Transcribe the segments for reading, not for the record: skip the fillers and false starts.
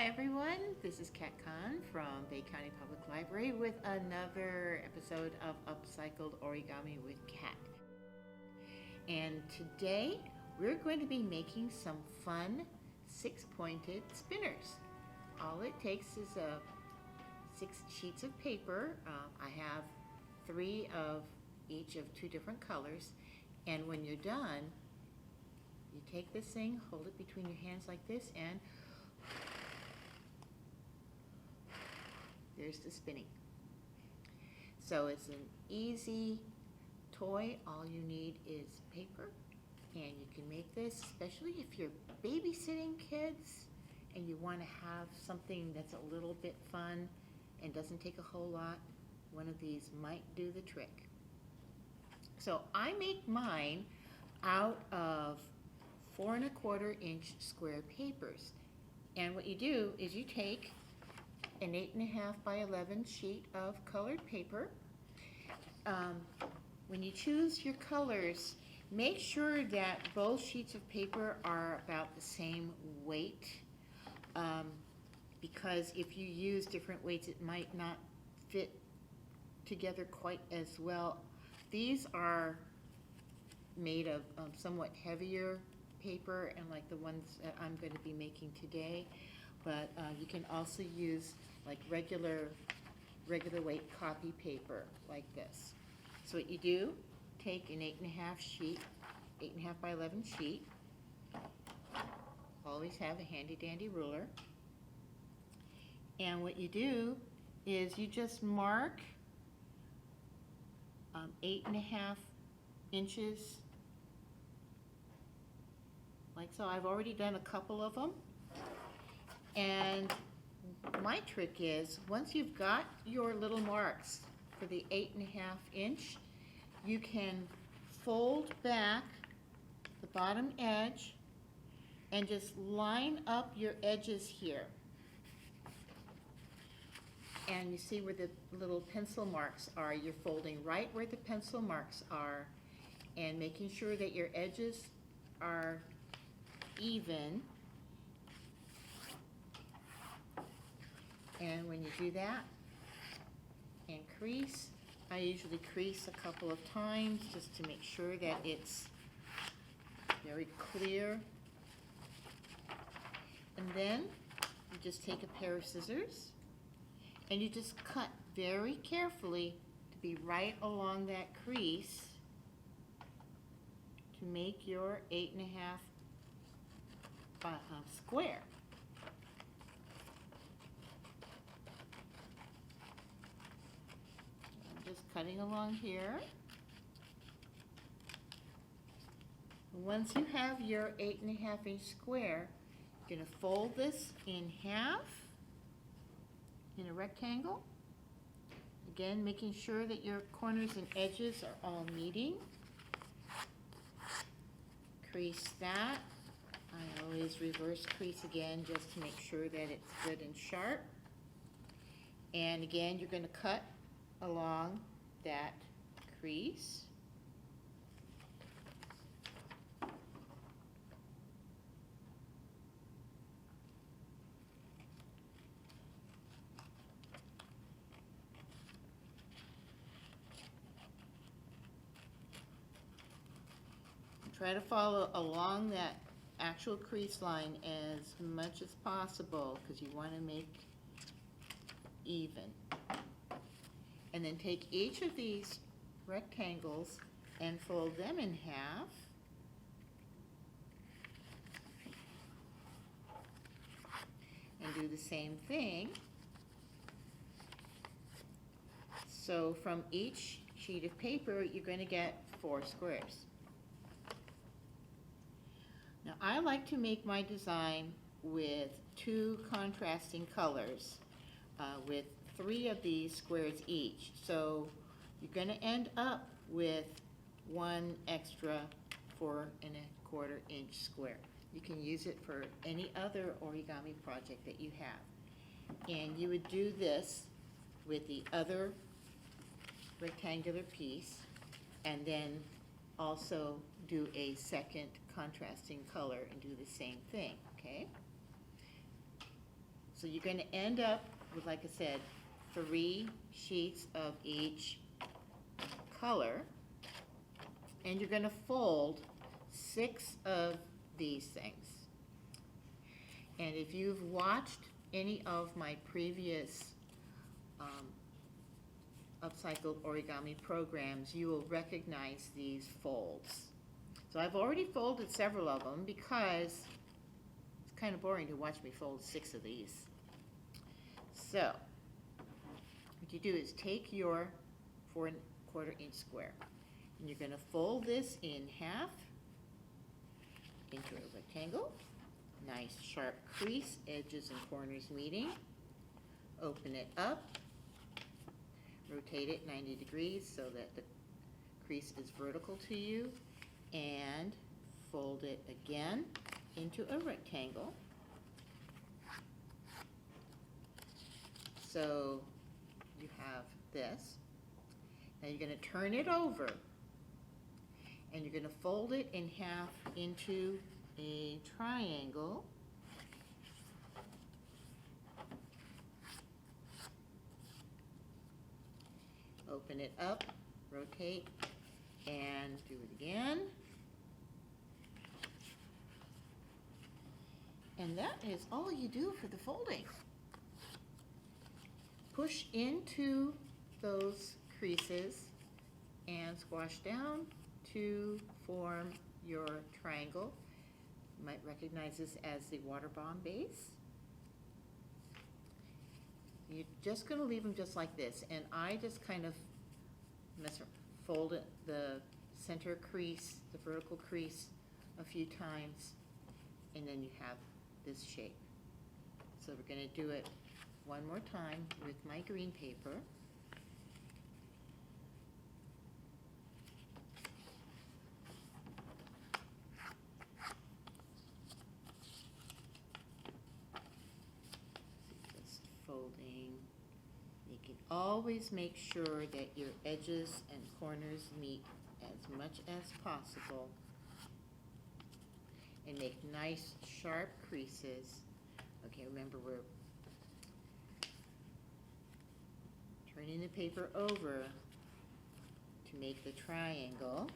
Hi everyone, this is Kat Khan from Bay County Public Library with another episode of Upcycled Origami with Kat. And today we're going to be making some fun six-pointed spinners. All it takes is 6 sheets of paper. I have 3 of each of 2 different colors, and when you're done, you take this thing, hold it between your hands like this, and there's the spinning. So it's an easy toy. All you need is paper, and you can make this, especially if you're babysitting kids and you want to have something that's a little bit fun and doesn't take a whole lot. One of these might do the trick. So I make mine out of 4 1/4 inch square papers. And what you do is you take an 8 1/2 by 11 sheet of colored paper. When you choose your colors, make sure that both sheets of paper are about the same weight, because if you use different weights, it might not fit together quite as well. These are made of somewhat heavier paper, and like the ones that I'm going to be making today, but you can also use like regular weight copy paper like this. So what you do, take an 8 1/2 sheet, 8 1/2 by 11 sheet. Always have a handy dandy ruler. And what you do is you just mark 8 1/2 inches like so. I've already done a couple of them. And my trick is, once you've got your little marks for the 8 1/2 inch, you can fold back the bottom edge and just line up your edges here. And you see where the little pencil marks are. You're folding right where the pencil marks are and making sure that your edges are even. And when you do that and crease, I usually crease a couple of times just to make sure that it's very clear. And then you just take a pair of scissors and you just cut very carefully to be right along that crease to make your 8 1/2 square. Just cutting along here. Once you have your 8 1/2 inch square, you're going to fold this in half in a rectangle. Again, making sure that your corners and edges are all meeting. Crease that. I always reverse crease again just to make sure that it's good and sharp. And again, you're going to cut along that crease. Try to follow along that actual crease line as much as possible because you want to make even. And then take each of these rectangles and fold them in half. And do the same thing. So from each sheet of paper, you're going to get 4 squares. Now I like to make my design with 2 contrasting colors, with 3 of these squares each. So you're going to end up with 1 extra 4 1/4 inch square. You can use it for any other origami project that you have. And you would do this with the other rectangular piece, and then also do a second contrasting color and do the same thing, okay? So you're going to end up with, like I said, 3 sheets of each color, and you're going to fold 6 of these things. And if you've watched any of my previous Upcycled Origami programs, you will recognize these folds. So I've already folded several of them because it's kind of boring to watch me fold 6 of these. So what you do is take your 4¼ inch square, and you're going to fold this in half into a rectangle. Nice sharp crease, edges and corners meeting. Open it up. Rotate it 90 degrees so that the crease is vertical to you, and fold it again into a rectangle. So you have this. Now you're going to turn it over, and you're going to fold it in half into a triangle. Open it up, rotate, and do it again. And that is all you do for the folding. Push into those creases and squash down to form your triangle. You might recognize this as the water bomb base. You're just going to leave them just like this, and I just kind of fold it, the center crease, the vertical crease, a few times, and then you have this shape. So we're going to do it one more time with my green paper. Folding. You can always make sure that your edges and corners meet as much as possible, and make nice sharp creases. Okay, remember we're turning the paper over to make the triangle.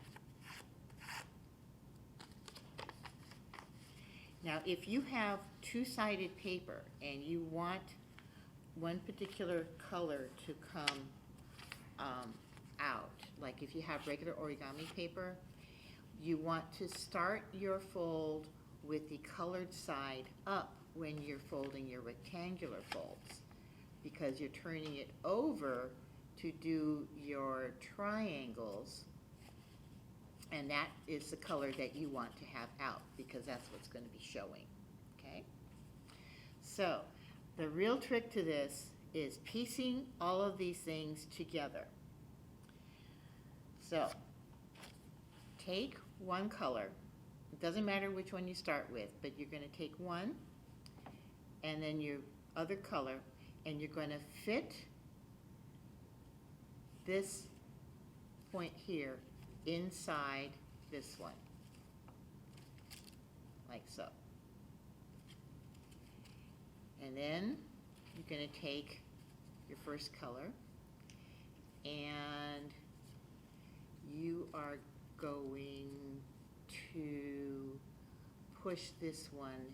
Now if you have two-sided paper and you want one particular color to come out, like if you have regular origami paper, you want to start your fold with the colored side up when you're folding your rectangular folds, because you're turning it over to do your triangles, and that is the color that you want to have out, because that's what's going to be showing. Okay? So the real trick to this is piecing all of these things together. So take one color. It doesn't matter which one you start with, but you're going to take one and then your other color, and you're going to fit this point here inside this one, like so. And then you're going to take your first color, and you are going to push this one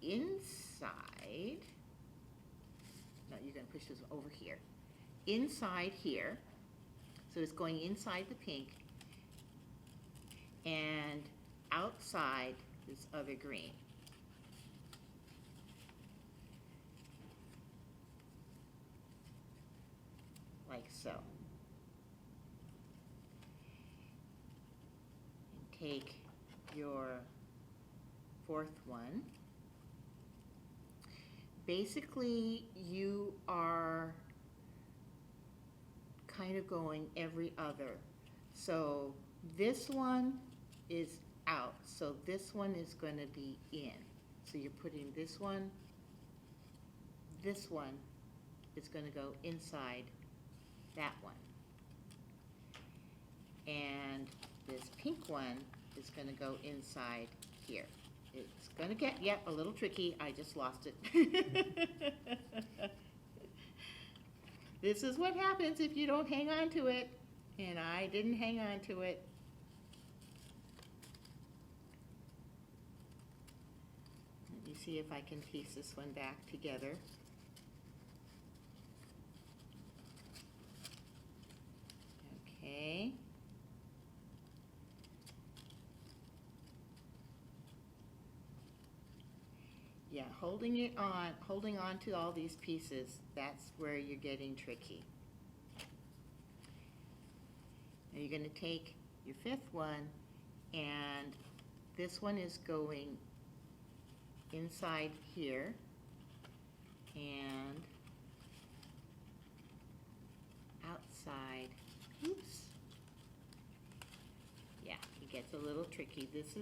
inside. No, you're going to push this over here. Inside here. So it's going inside the pink and outside this other green. Like so. And take your fourth one. Basically, you are kind of going every other. So this one is out, so this one is going to be in. So you're putting this one is going to go inside that one. And this pink one is going to go inside here. It's going to get, a little tricky. I just lost it. This is what happens if you don't hang on to it. And I didn't hang on to it. Let me see if I can piece this one back together. Okay. Yeah, holding on to all these pieces, that's where you're getting tricky. Now you're going to take your fifth one, and this one is going inside here, and outside. Oops. Yeah, it gets a little tricky. This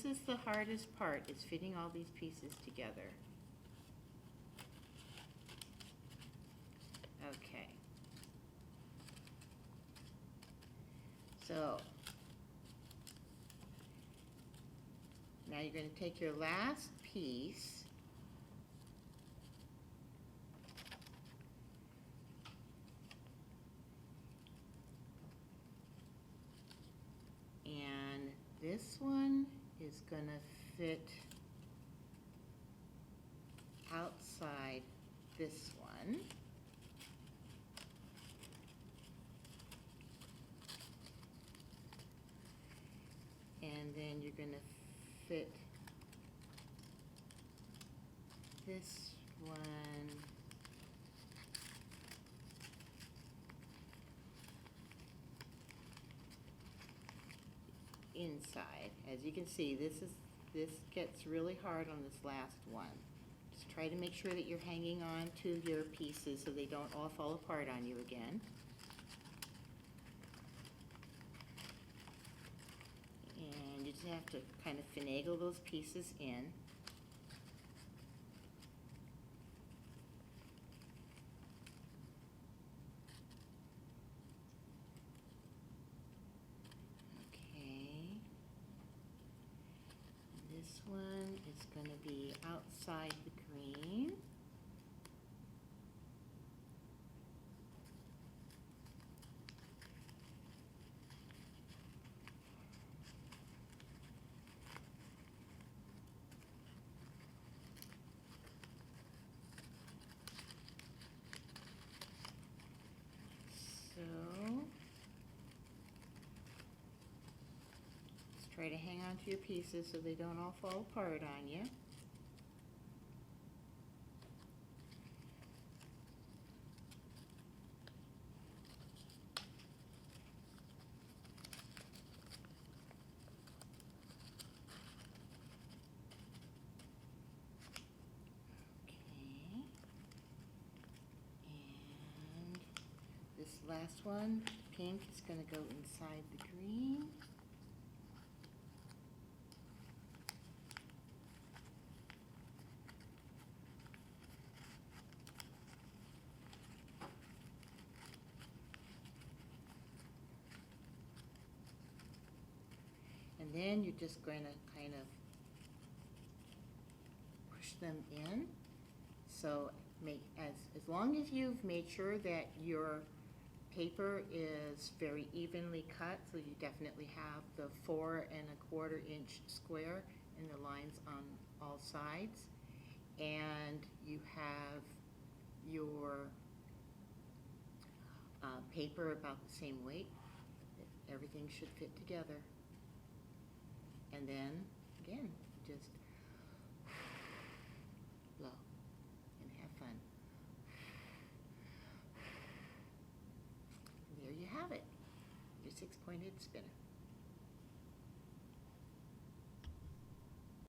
is the hardest part, is fitting all these pieces together. Okay. So now you're going to take your last piece and this one is going to fit outside this one. And then you're going to fit this one inside. As you can see, this gets really hard on this last one. Just try to make sure that you're hanging on to your pieces so they don't all fall apart on you again. And you just have to kind of finagle those pieces in. Okay. This one is going to be outside the green. Try to hang on to your pieces so they don't all fall apart on you. Okay. And this last one, pink, is going to go inside the green. And then you're just going to kind of push them in. So as long as you've made sure that your paper is very evenly cut, so you definitely have the 4 1/4 inch square and the lines on all sides, and you have your paper about the same weight, everything should fit together. And then, again, just blow and have fun. There you have it, your 6-pointed spinner.